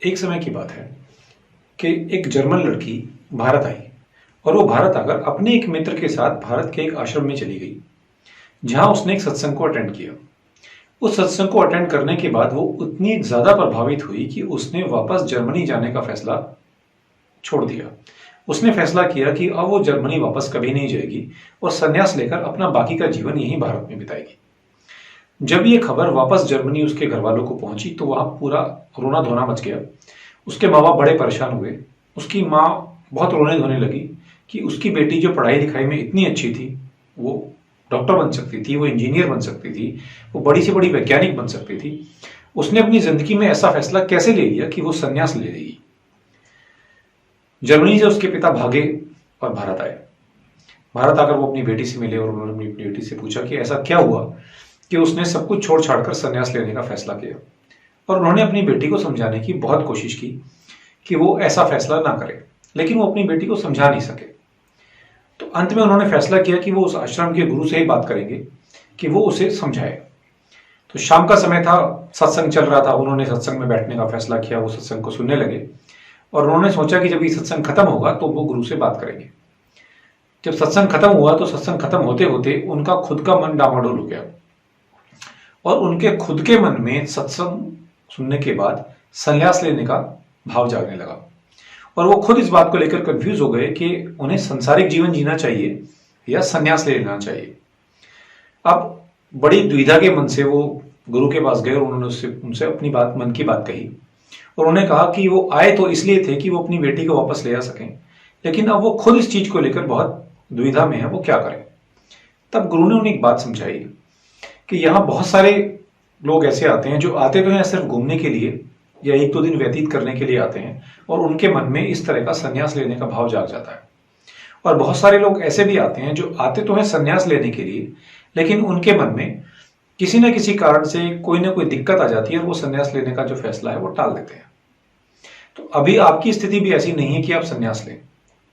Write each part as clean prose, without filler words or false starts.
एक समय की बात है कि एक जर्मन लड़की भारत आई और वो भारत आकर अपने एक मित्र के साथ भारत के एक आश्रम में चली गई, जहां उसने एक सत्संग को अटेंड किया। उस सत्संग को अटेंड करने के बाद वो उतनी ज्यादा प्रभावित हुई कि उसने वापस जर्मनी जाने का फैसला छोड़ दिया। उसने फैसला किया कि अब वो जर्मनी वापस कभी नहीं जाएगी और संन्यास लेकर अपना बाकी का जीवन यहीं भारत में बिताएगी। जब ये खबर वापस जर्मनी उसके घर वालों को पहुंची तो वहां पूरा रोना धोना मच गया। उसके माँ बाप बड़े परेशान हुए। उसकी माँ बहुत रोने धोने लगी कि उसकी बेटी जो पढ़ाई लिखाई में इतनी अच्छी थी, वो डॉक्टर बन सकती थी, वो इंजीनियर बन सकती थी, वो बड़ी से बड़ी वैज्ञानिक बन सकती थी, उसने अपनी जिंदगी में ऐसा फैसला कैसे ले लिया कि वो संन्यास ले लेगी। जर्मनी से उसके पिता भागे और भारत आए। भारत आकर वो अपनी बेटी से मिले और उन्होंने अपनी बेटी से पूछा कि ऐसा क्या हुआ कि उसने सब कुछ छोड़ छाड़कर संन्यास लेने का फैसला किया। और उन्होंने अपनी बेटी को समझाने की बहुत कोशिश की कि वो ऐसा फैसला ना करे, लेकिन वो अपनी बेटी को समझा नहीं सके। तो अंत में उन्होंने फैसला किया कि वो उस आश्रम के गुरु से ही बात करेंगे कि वो उसे समझाए। तो शाम का समय था, सत्संग चल रहा था। उन्होंने सत्संग में बैठने का फैसला किया, वो सत्संग को सुनने लगे और उन्होंने सोचा कि जब ये सत्संग खत्म होगा तो वो गुरु से बात करेंगे। जब सत्संग खत्म हुआ तो सत्संग खत्म होते होते उनका खुद का मन डामाडोल हो गया और उनके खुद के मन में सत्संग सुनने के बाद संन्यास लेने का भाव जागने लगा। और वो खुद इस बात को लेकर कंफ्यूज हो गए कि उन्हें सांसारिक जीवन जीना चाहिए या संन्यास ले लेना चाहिए। अब बड़ी दुविधा के मन से वो गुरु के पास गए और उन्होंने उनसे अपनी बात, मन की बात कही। और उन्होंने कहा कि वो आए तो इसलिए थे कि वो अपनी बेटी को वापस ले आ सकें, लेकिन अब वो खुद इस चीज को लेकर बहुत दुविधा में है, वो क्या करें। तब गुरु ने उन्हें एक बात समझाई कि यहाँ बहुत सारे लोग ऐसे आते हैं जो आते तो हैं सिर्फ घूमने के लिए या एक दो दिन व्यतीत करने के लिए आते हैं और उनके मन में इस तरह का संन्यास लेने का भाव जाग जाता है। और बहुत सारे लोग ऐसे भी आते हैं जो आते तो हैं संन्यास लेने के लिए, लेकिन उनके मन में किसी न किसी कारण से कोई ना कोई दिक्कत आ जाती है और वो संन्यास लेने का जो फैसला है वो टाल देते हैं। तो अभी आपकी स्थिति भी ऐसी नहीं है कि आप संन्यास लें।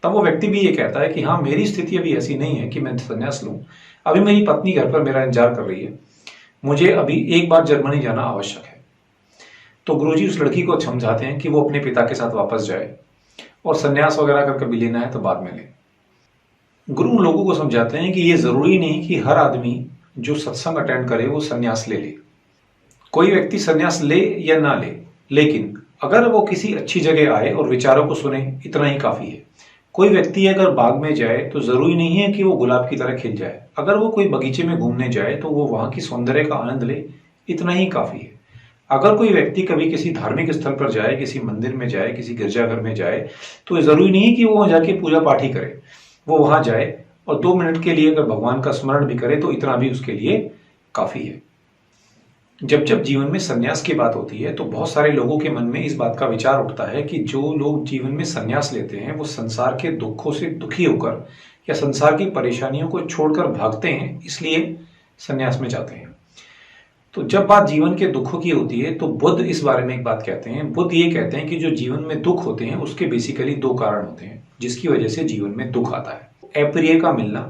तब वो व्यक्ति भी ये कहता है कि हाँ, मेरी स्थिति अभी ऐसी नहीं है कि मैं संन्यास लूं। अभी मेरी पत्नी घर पर मेरा इंतजार कर रही है, मुझे अभी एक बार जर्मनी जाना आवश्यक है। तो गुरुजी उस लड़की को समझाते हैं कि वो अपने पिता के साथ वापस जाए और संन्यास वगैरह अगर कभी लेना है तो बाद में ले। गुरु उन लोगों को समझाते हैं कि ये जरूरी नहीं कि हर आदमी जो सत्संग अटेंड करे वो संन्यास ले ले। कोई व्यक्ति संन्यास ले या ना ले, लेकिन अगर वो किसी अच्छी जगह आए और विचारों को सुने, इतना ही काफी है। कोई व्यक्ति अगर बाग में जाए तो जरूरी नहीं है कि वो गुलाब की तरह खिल जाए। अगर वो कोई बगीचे में घूमने जाए तो वो वहां की सौंदर्य का आनंद ले, इतना ही काफी है। अगर कोई व्यक्ति कभी किसी धार्मिक स्थल पर जाए, किसी मंदिर में जाए, किसी गिरजाघर में जाए, तो जरूरी नहीं कि वो वहां जाके पूजा पाठ ही करे। वो वहां जाए और 2 मिनट के लिए अगर भगवान का स्मरण भी करे तो इतना भी उसके लिए काफी है। जब जब जीवन में संन्यास की बात होती है तो बहुत सारे लोगों के मन में इस बात का विचार उठता है कि जो लोग जीवन में संन्यास लेते हैं वो संसार के दुखों से दुखी होकर या संसार की परेशानियों को छोड़कर भागते हैं, इसलिए संन्यास में जाते हैं। तो जब बात जीवन के दुखों की होती है तो बुद्ध इस बारे में एक बात कहते हैं। बुद्ध ये कहते हैं कि जो जीवन में दुख होते हैं उसके बेसिकली 2 कारण होते हैं जिसकी वजह से जीवन में दुख आता है। अप्रिय का मिलना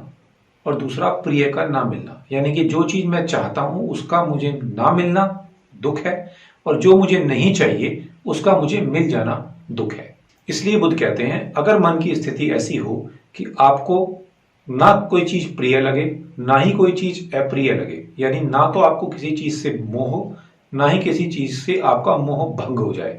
और दूसरा प्रिय का ना मिलना। यानी कि जो चीज मैं चाहता हूं उसका मुझे ना मिलना दुख है, और जो मुझे नहीं चाहिए उसका मुझे मिल जाना दुख है। इसलिए बुद्ध कहते हैं अगर मन की स्थिति ऐसी हो कि आपको ना कोई चीज प्रिय लगे ना ही कोई चीज अप्रिय लगे, यानी ना तो आपको किसी चीज से मोह हो ना ही किसी चीज से आपका मोह भंग हो जाए,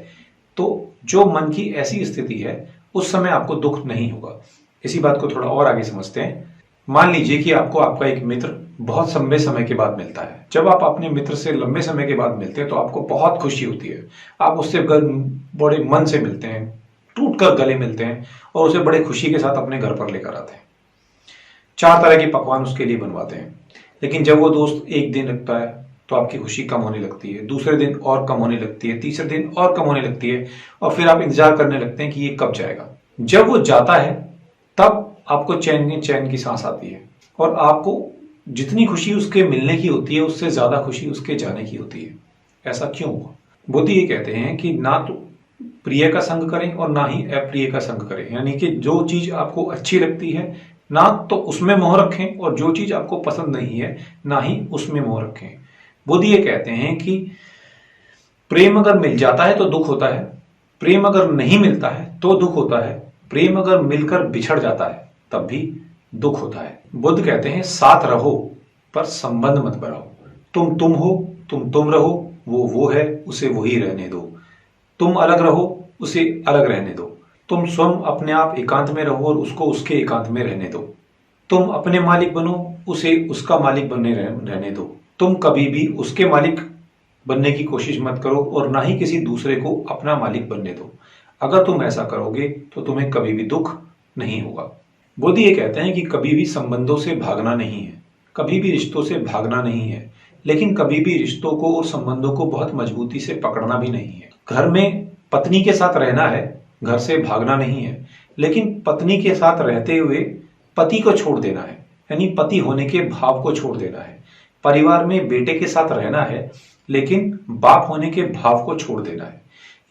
तो जो मन की ऐसी स्थिति है उस समय आपको दुख नहीं होगा। इसी बात को थोड़ा और आगे समझते हैं। मान लीजिए कि आपको आपका एक मित्र बहुत लंबे समय के बाद मिलता है। जब आप अपने मित्र से लंबे समय के बाद मिलते हैं तो आपको बहुत खुशी होती है। आप उससे बड़े मन से मिलते हैं, टूट कर गले मिलते हैं और उसे बड़े खुशी के साथ अपने घर पर लेकर आते हैं। 4 तरह के पकवान उसके लिए बनवाते हैं। लेकिन जब वो दोस्त एक दिन रखता है तो आपकी खुशी कम होने लगती है, दूसरे दिन और कम होने लगती है, तीसरे दिन और कम होने लगती है और फिर आप इंतजार करने लगते हैं कि ये कब जाएगा। जब वो जाता है तब आपको चैन की सांस आती है और आपको जितनी खुशी उसके मिलने की होती है उससे ज्यादा खुशी उसके जाने की होती है। ऐसा क्यों हुआ? बुद्ध ये कहते हैं कि ना तो प्रिय का संग करें और ना ही अप्रिय का संग करें। यानी कि जो चीज आपको अच्छी लगती है ना तो उसमें मोह रखें और जो चीज आपको पसंद नहीं है ना ही उसमें मोह रखें। बुद्ध ये कहते हैं कि प्रेम अगर मिल जाता है तो दुख होता है, प्रेम अगर नहीं मिलता है तो दुख होता है, प्रेम अगर मिलकर बिछड़ जाता है तब भी दुख होता है। बुद्ध कहते हैं साथ रहो पर संबंध मत बनाओ। तुम हो, तुम रहो, वो है, उसे वही रहने दो। तुम अलग रहो, उसे अलग रहने दो। तुम स्वयं अपने आप एकांत में रहो और उसको उसके एकांत में रहने दो। तुम अपने मालिक बनो, उसे उसका मालिक बनने रहने दो। तुम कभी भी उसके मालिक बनने की कोशिश मत करो और ना ही किसी दूसरे को अपना मालिक बनने दो। अगर तुम ऐसा करोगे तो तुम्हें कभी भी दुख नहीं होगा। बुद्ध ये कहते हैं कि कभी भी संबंधों से भागना नहीं है, कभी भी रिश्तों से भागना नहीं है, लेकिन कभी भी रिश्तों को और संबंधों को बहुत मजबूती से पकड़ना भी नहीं है। घर में पत्नी के साथ रहना है, घर से भागना नहीं है, लेकिन पत्नी के साथ रहते हुए पति को छोड़ देना है, यानी पति होने के भाव को छोड़ देना है। परिवार में बेटे के साथ रहना है, लेकिन बाप होने के भाव को छोड़ देना है।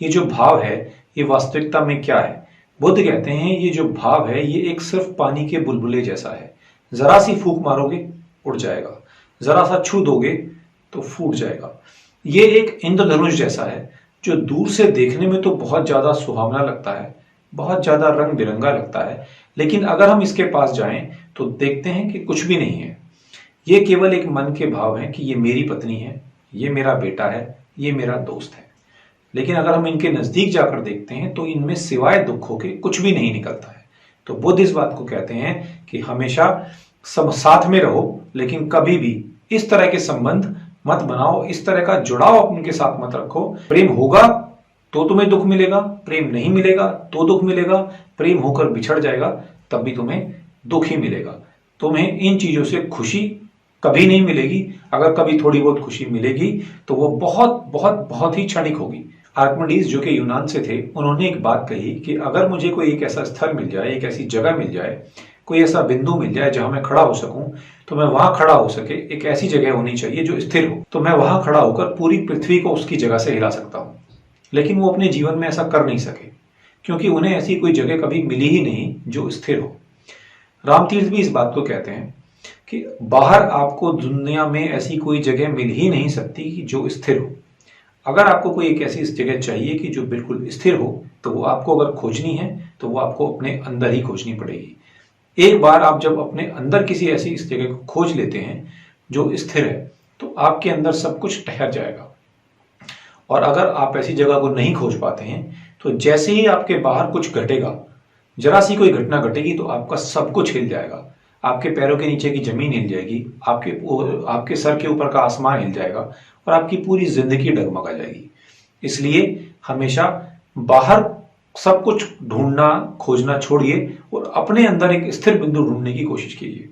ये जो भाव है ये वास्तविकता में क्या है? बुद्ध कहते हैं ये जो भाव है ये एक सिर्फ पानी के बुलबुले जैसा है। जरा सी फूंक मारोगे उड़ जाएगा, जरा सा छू दोगे तो फूट जाएगा। ये एक इंद्रधनुष जैसा है जो दूर से देखने में तो बहुत ज्यादा सुहावना लगता है, बहुत ज्यादा रंग बिरंगा लगता है, लेकिन अगर हम इसके पास जाएं तो देखते हैं कि कुछ भी नहीं है। ये केवल एक मन के भाव है कि ये मेरी पत्नी है, ये मेरा बेटा है, ये मेरा दोस्त है। लेकिन अगर हम इनके नजदीक जाकर देखते हैं तो इनमें सिवाय दुखों के कुछ भी नहीं निकलता है। तो बुद्ध इस बात को कहते हैं कि हमेशा सब साथ में रहो, लेकिन कभी भी इस तरह के संबंध मत बनाओ, इस तरह का जुड़ाव उनके साथ मत रखो। प्रेम होगा तो तुम्हें दुख मिलेगा, प्रेम नहीं मिलेगा तो दुख मिलेगा, प्रेम होकर बिछड़ जाएगा तब भी तुम्हें दुख ही मिलेगा। तुम्हें इन चीजों से खुशी कभी नहीं मिलेगी। अगर कभी थोड़ी बहुत खुशी मिलेगी तो वो बहुत बहुत बहुत ही क्षणिक होगी। आर्किमिडीज जो कि यूनान से थे, उन्होंने एक बात कही कि अगर मुझे कोई एक ऐसा स्थल मिल जाए, एक ऐसी जगह मिल जाए, कोई ऐसा बिंदु मिल जाए जहां मैं खड़ा हो सकूं, तो मैं वहां खड़ा हो सके। एक ऐसी जगह होनी चाहिए जो स्थिर हो, तो मैं वहां खड़ा होकर पूरी पृथ्वी को उसकी जगह से हिला सकता हूं। लेकिन वो अपने जीवन में ऐसा कर नहीं सके, क्योंकि उन्हें ऐसी कोई जगह कभी मिली ही नहीं जो स्थिर हो। रामतीर्थ भी इस बात को कहते हैं कि बाहर आपको दुनिया में ऐसी कोई जगह मिल ही नहीं सकती जो स्थिर हो। अगर आपको कोई एक ऐसी जगह चाहिए कि जो बिल्कुल स्थिर हो, तो वो आपको अगर खोजनी है तो वो आपको अपने अंदर ही खोजनी पड़ेगी। एक बार आप जब अपने अंदर किसी ऐसी इस जगह को खोज लेते हैं जो स्थिर है, तो आपके अंदर सब कुछ ठहर जाएगा। और अगर आप ऐसी जगह को नहीं खोज पाते हैं तो जैसे ही आपके बाहर कुछ घटेगा, जरा सी कोई घटना घटेगी तो आपका सब कुछ हिल जाएगा। आपके पैरों के नीचे की जमीन हिल जाएगी, आपके सर के ऊपर का आसमान हिल जाएगा और आपकी पूरी जिंदगी डगमगा जाएगी। इसलिए हमेशा बाहर सब कुछ ढूंढना खोजना छोड़िए और अपने अंदर एक स्थिर बिंदु ढूंढने की कोशिश कीजिए।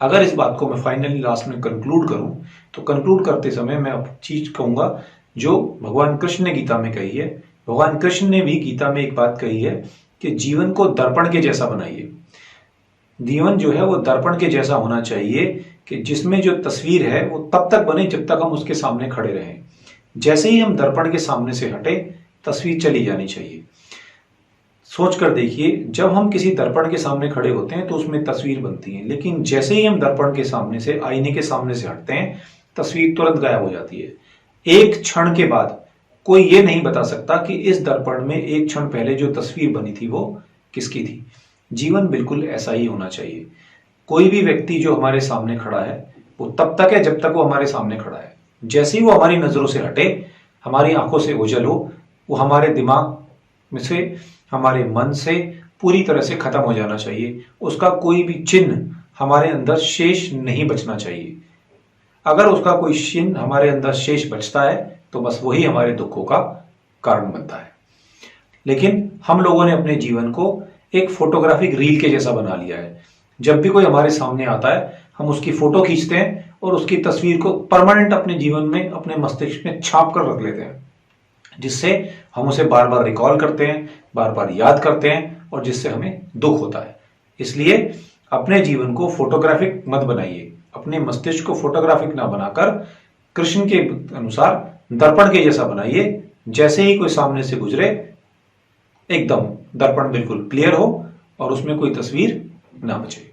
अगर इस बात को मैं फाइनली लास्ट में कंक्लूड करूं तो कंक्लूड करते समय मैं अब चीज कहूंगा जो भगवान कृष्ण ने गीता में कही है। भगवान कृष्ण ने भी गीता में एक बात कही है कि जीवन को दर्पण के जैसा बनाइए। जीवन जो है वो दर्पण के जैसा होना चाहिए कि जिसमें जो तस्वीर है वो तब तक बने जब तक हम उसके सामने खड़े रहें। जैसे ही हम दर्पण के सामने से हटे, तस्वीर चली जानी चाहिए। सोच कर देखिए, जब हम किसी दर्पण के सामने खड़े होते हैं तो उसमें तस्वीर बनती है, लेकिन जैसे ही हम दर्पण के सामने से, आईने के सामने से हटते हैं, तस्वीर तुरंत गायब हो जाती है। एक क्षण के बाद कोई ये नहीं बता सकता कि इस दर्पण में एक क्षण पहले जो तस्वीर बनी थी वो किसकी थी। जीवन बिल्कुल ऐसा ही होना चाहिए। कोई भी व्यक्ति जो हमारे सामने खड़ा है वो तब तक है जब तक वो हमारे सामने खड़ा है। जैसे ही वो हमारी नजरों से हटे, हमारी आंखों से ओझल हो, वो हमारे दिमाग में से, हमारे मन से पूरी तरह से खत्म हो जाना चाहिए। उसका कोई भी चिन्ह हमारे अंदर शेष नहीं बचना चाहिए। अगर उसका कोई चिन्ह हमारे अंदर शेष बचता है तो बस वही हमारे दुखों का कारण बनता है। लेकिन हम लोगों ने अपने जीवन को एक फोटोग्राफिक रील के जैसा बना लिया है। जब भी कोई हमारे सामने आता है हम उसकी फोटो खींचते हैं और उसकी तस्वीर को परमानेंट अपने जीवन में, अपने मस्तिष्क में छाप कर रख लेते हैं, जिससे हम उसे बार बार रिकॉल करते हैं, बार बार याद करते हैं और जिससे हमें दुख होता है। इसलिए अपने जीवन को फोटोग्राफिक मत बनाइए। अपने मस्तिष्क को फोटोग्राफिक ना बनाकर कृष्ण के अनुसार दर्पण के जैसा बनाइए। जैसे ही कोई सामने से गुजरे, एकदम दर्पण बिल्कुल क्लियर हो और उसमें कोई तस्वीर ना बचे।